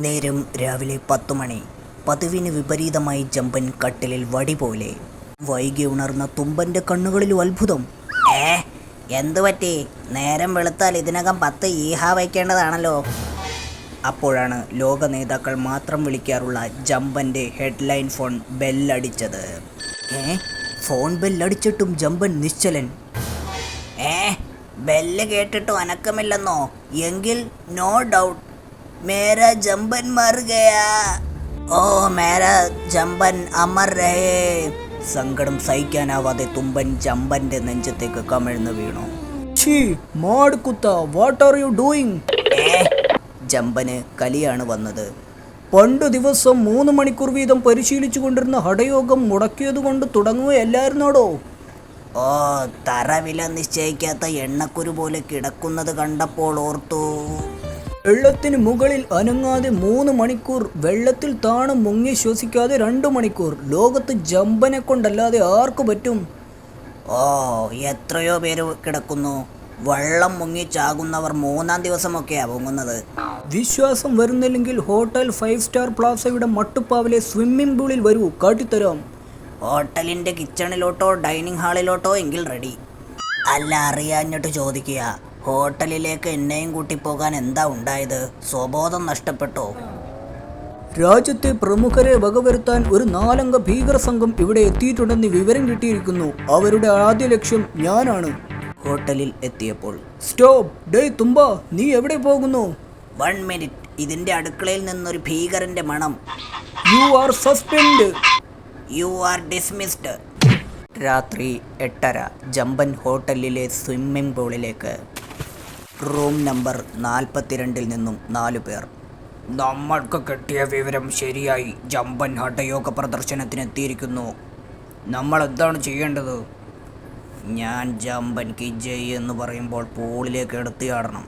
നേരം രാവിലെ 10 മണി. പതിവിന് വിപരീതമായി ജമ്പൻ കട്ടിലിൽ വടി പോലെ. വൈകി ഉണർന്ന തുമ്പന്റെ കണ്ണുകളിലും അത്ഭുതം. എന്തു പറ്റി? നേരം വെളുത്താൽ ഇതിനകം 10 ഈഹ വയ്ക്കേണ്ടതാണല്ലോ. അപ്പോഴാണ് ലോക നേതാക്കൾ മാത്രം വിളിക്കാറുള്ള ജമ്പന്റെ ഹെഡ്ലൈൻ ഫോൺ ബെല്ലടിച്ചത്. ഫോൺ ബെല്ലടിച്ചിട്ടും ജമ്പൻ നിശ്ചലൻ. ബെല്ല് കേട്ടിട്ടും അനക്കമില്ലെന്നോ? എങ്കിൽ നോ ഡൗട്ട് മേരാ ജമ്പൻ മർ ഗയാ. ഓ മേരാ ജമ്പൻ അമർ രഹേ. സങ്കടം സഹിക്കാനാവാതെ തുമ്പൻ ജമ്പന്റെ നെഞ്ചത്തേക്ക് കമിഴ്ന്നു വീണു. What are you doing? ജമ്പന് കലിയാണ് വന്നത്. പണ്ട് ദിവസം 3 മണിക്കൂർ വീതം പരിശീലിച്ചു കൊണ്ടിരുന്ന ഹഠയോഗം മുടക്കിയത് കൊണ്ട് തുടങ്ങുകയല്ലായിരുന്നോടോ? ഓ, തറവില നിശ്ചയിക്കാത്ത എണ്ണക്കുരു പോലെ കിടക്കുന്നത് കണ്ടപ്പോൾ ഓർത്തു. വെള്ളത്തിന് മുകളിൽ അനങ്ങാതെ 3 മണിക്കൂർ, വെള്ളത്തിൽ താണ് മുങ്ങി ശ്വസിക്കാതെ 2 മണിക്കൂർ. ലോകത്ത് ജമ്പനെ കൊണ്ടല്ലാതെ ആർക്ക് പറ്റും? ഓ, എത്രയോ പേര് കിടക്കുന്നു. വെള്ളം മുങ്ങി ചാകുന്നവർ 3-ാം ദിവസമൊക്കെയാ പൊങ്ങുന്നത്. വിശ്വാസം വരുന്നില്ലെങ്കിൽ ഹോട്ടൽ 5 സ്റ്റാർ പ്ലാസയുടെ മട്ടുപ്പാവിലെ സ്വിമ്മിംഗ് പൂളിൽ വരൂ, കാട്ടിത്തരാം. ഹോട്ടലിൻ്റെ കിച്ചണിലോട്ടോ ഡൈനിങ് ഹാളിലോട്ടോ എങ്കിൽ റെഡി. അല്ല, അറിയാഞ്ഞിട്ട് ചോദിക്കുക, ഹോട്ടലിലേക്ക് എന്നെയും കൂട്ടി പോകാൻ എന്താ ഉണ്ടായത്? സ്വബോധം നഷ്ടപ്പെട്ടോ? രാജ്യത്തെ പ്രമുഖരെ വകവരുത്താൻ ഒരു 4 അംഗ ഭീകര സംഘം ഇവിടെ എത്തിയിട്ടുണ്ടെന്ന് വിവരം കിട്ടിയിരിക്കുന്നു. അവരുടെ ആദ്യ ലക്ഷ്യം ഞാനാണ്. ഹോട്ടലിൽ എത്തിയപ്പോൾ സ്റ്റോപ്പ്. ഡേ തുമ്പ, നീ എവിടെ പോകുന്നു? 1 മിനിറ്റ്. ഇതിൻ്റെ അടുക്കളയിൽ നിന്നൊരു ഭീകരൻ്റെ മണം. You are suspend. You are dismissed. രാത്രി 8:30. ജമ്പൻ ഹോട്ടലിലെ സ്വിമ്മിംഗ് പൂളിലേക്ക്. റൂം നമ്പർ 42-ൽ നിന്നും 4 പേർ. നമ്മൾക്ക് കിട്ടിയ വിവരം ശരിയായി. ജമ്പൻ ഹഠയോഗ പ്രദർശനത്തിനെത്തിയിരിക്കുന്നു. നമ്മൾ എന്താണ് ചെയ്യേണ്ടത്? ഞാൻ ജമ്പൻ കി ജയ് എന്ന് പറയുമ്പോൾ പൂളിലേക്ക് എടുത്തിയാടണം.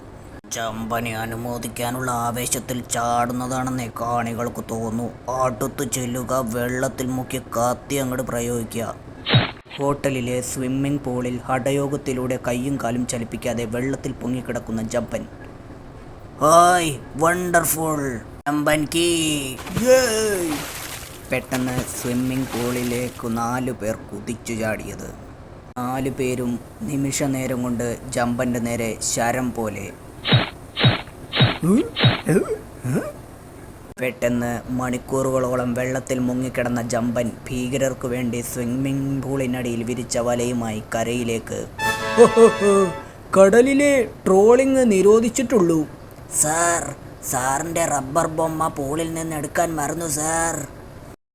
ജമ്പനെ അനുമോദിക്കാനുള്ള ആവേശത്തിൽ ചാടുന്നതാണെന്നേ കാണികൾക്ക് തോന്നൂ. അടുത്ത് ചെല്ലുക, വെള്ളത്തിൽ മുക്കി കത്തി അങ്ങോട്ട് പ്രയോഗിക്കുക. ഹോട്ടലിലെ സ്വിമ്മിംഗ് പൂളിൽ ഹഠയോഗത്തിലൂടെ കയ്യും കാലും ചലിപ്പിക്കാതെ വെള്ളത്തിൽ പൊങ്ങിക്കിടക്കുന്ന ജമ്പൻ. ഹായ്, വണ്ടർഫുൾ ജമ്പൻ കി ജയ്. പെട്ടെന്ന് സ്വിമ്മിംഗ് പൂളിലേക്ക് 4 പേർ കുതിച്ചു ചാടിയത്. 4 പേരും നിമിഷ നേരം കൊണ്ട് ജമ്പൻ്റെ നേരെ ശരം പോലെ. പെട്ടെന്ന് മണിക്കൂറുകളോളം വെള്ളത്തിൽ മുങ്ങിക്കിടന്ന ജമ്പൻ ഭീകരർക്ക് വേണ്ടി സ്വിമ്മിംഗ് പൂളിനടിയിൽ വിരിച്ച വലയുമായി കരയിലേക്ക്. കടലിലെ ട്രോളിംഗ് നിരോധിച്ചിട്ടുള്ളൂ. സാറിൻ്റെ റബ്ബർ ബൊമ്മ പൂളിൽ നിന്ന് എടുക്കാൻ മറന്നു സാർ.